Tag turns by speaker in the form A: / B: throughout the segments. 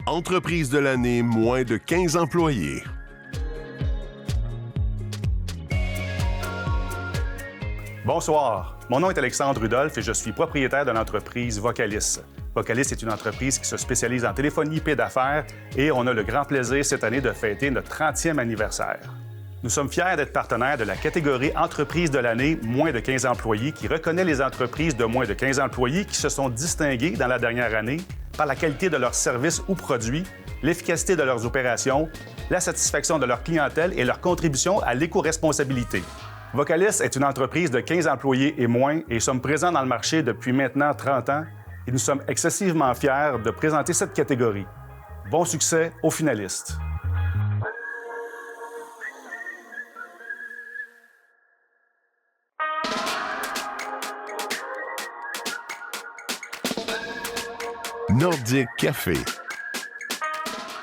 A: Entreprise de l'année, moins de 15 employés.
B: Bonsoir, mon nom est Alexandre Rudolph et je suis propriétaire de l'entreprise Vocalis. Vocalis est une entreprise qui se spécialise en téléphonie IP d'affaires et on a le grand plaisir cette année de fêter notre 30e anniversaire. Nous sommes fiers d'être partenaires de la catégorie Entreprise de l'année, moins de 15 employés, qui reconnaît les entreprises de moins de 15 employés qui se sont distinguées dans la dernière année par la qualité de leurs services ou produits, l'efficacité de leurs opérations, la satisfaction de leur clientèle et leur contribution à l'éco-responsabilité. Vocalis est une entreprise de 15 employés et moins et sommes présents dans le marché depuis maintenant 30 ans et nous sommes excessivement fiers de présenter cette catégorie. Bon succès aux finalistes!
A: Nordic Café.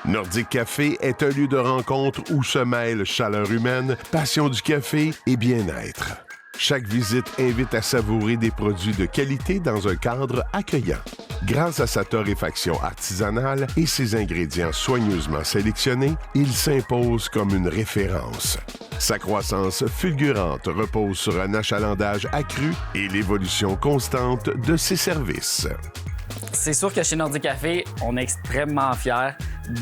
A: Nordic Café est un lieu de rencontre où se mêlent chaleur humaine, passion du café et bien-être. Chaque visite invite à savourer des produits de qualité dans un cadre accueillant. Grâce à sa torréfaction artisanale et ses ingrédients soigneusement sélectionnés, il s'impose comme une référence. Sa croissance fulgurante repose sur un achalandage accru et l'évolution constante de ses services.
C: C'est sûr que chez Nordic Café, on est extrêmement fiers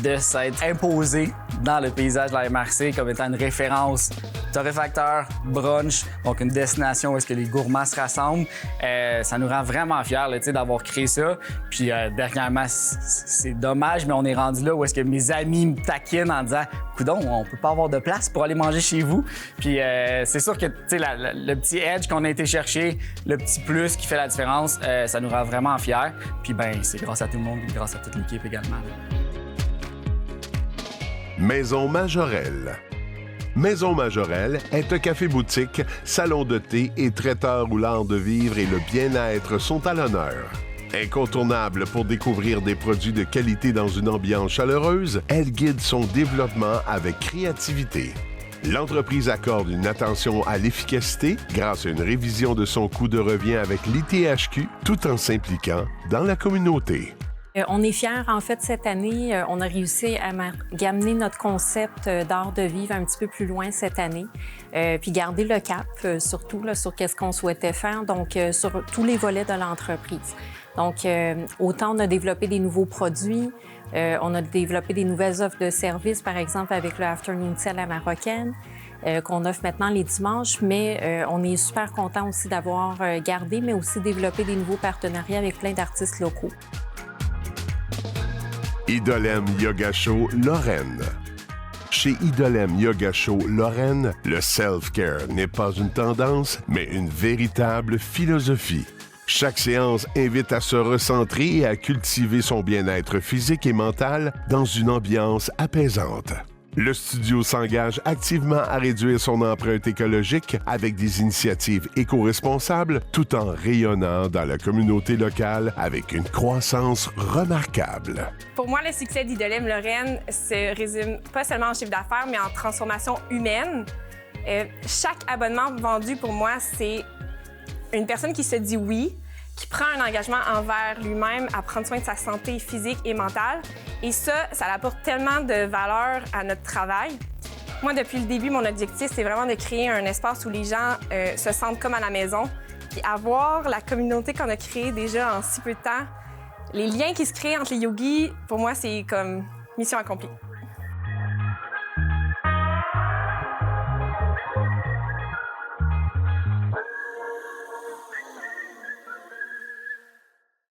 C: de s'être imposé dans le paysage de la MRC comme étant une référence torréfacteur, brunch, donc une destination où est-ce que les gourmands se rassemblent. Ça nous rend vraiment fiers là, d'avoir créé ça. Puis dernièrement, c'est dommage, mais on est rendu là où est-ce que mes amis me taquinent en disant « Coudon, on peut pas avoir de place pour aller manger chez vous. » Puis c'est sûr que le petit edge qu'on a été chercher, le petit plus qui fait la différence, ça nous rend vraiment fiers. Puis ben c'est grâce à tout le monde et grâce à toute l'équipe également. Là.
A: Maison Majorelle. Maison Majorelle est un café-boutique, salon de thé et traiteur où l'art de vivre et le bien-être sont à l'honneur. Incontournable pour découvrir des produits de qualité dans une ambiance chaleureuse, elle guide son développement avec créativité. L'entreprise accorde une attention à l'efficacité grâce à une révision de son coût de revient avec l'ITHQ, tout en s'impliquant dans la communauté.
D: On est fiers, en fait, cette année, on a réussi à amener notre concept d'art de vivre un petit peu plus loin cette année, puis garder le cap, surtout là, sur qu'est-ce qu'on souhaitait faire, donc sur tous les volets de l'entreprise. Donc, autant on a développé des nouveaux produits, on a développé des nouvelles offres de services, par exemple avec le Afternoon Tea à la marocaine, qu'on offre maintenant les dimanches, mais on est super content aussi d'avoir gardé, mais aussi développé des nouveaux partenariats avec plein d'artistes locaux.
A: Idolem Yoga Show Lorraine. Chez Idolem Yoga Show Lorraine, le self-care n'est pas une tendance, mais une véritable philosophie. Chaque séance invite à se recentrer et à cultiver son bien-être physique et mental dans une ambiance apaisante. Le studio s'engage activement à réduire son empreinte écologique avec des initiatives éco-responsables tout en rayonnant dans la communauté locale avec une croissance remarquable.
E: Pour moi, le succès d'Idolem Lorraine se résume pas seulement en chiffre d'affaires, mais en transformation humaine. Chaque abonnement vendu, pour moi, c'est une personne qui se dit oui, qui prend un engagement envers lui-même à prendre soin de sa santé physique et mentale. Et ça apporte tellement de valeur à notre travail. Moi, depuis le début, mon objectif, c'est vraiment de créer un espace où les gens se sentent comme à la maison. Puis avoir la communauté qu'on a créée déjà en si peu de temps, les liens qui se créent entre les yogis, pour moi, c'est comme mission accomplie.